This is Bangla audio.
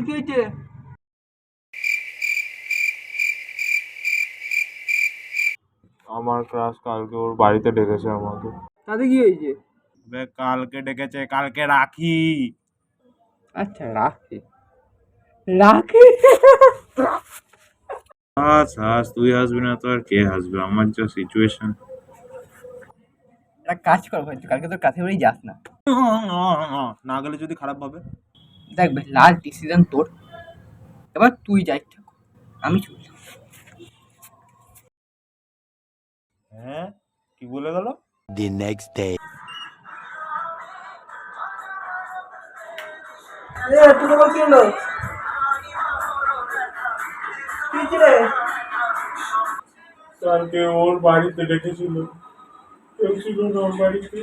কি হয়েছে? আমার ক্লাস কালকে ওর বাড়িতে ডেকেছে আমাকে। তাতে কি হয়েছে? কালকে ডেকেছে, কালকে রাখি। আচ্ছা রাখি রাখি। হাস হাস, তুই হাসবি না তো আর কে হাসবে? আমার যা সিচুয়েশন। একটা কাজ কর ভাই, তুই কালকে তোর কাছে বাড়ি যাস না। না গেলে যদি খারাপ ভাবে? দেখ ভাই, লাস্ট ডিসিশন তোর, এবার তুই যাই থাক, আমি চললাম। হ্যাঁ, কি বলে গেল? The next day. তুই আবার কি হলো? কি হয়েছে রে? কালকে ওর বাড়িতে ডেকেছিল, কেউ ছিল না ওর বাড়িতে।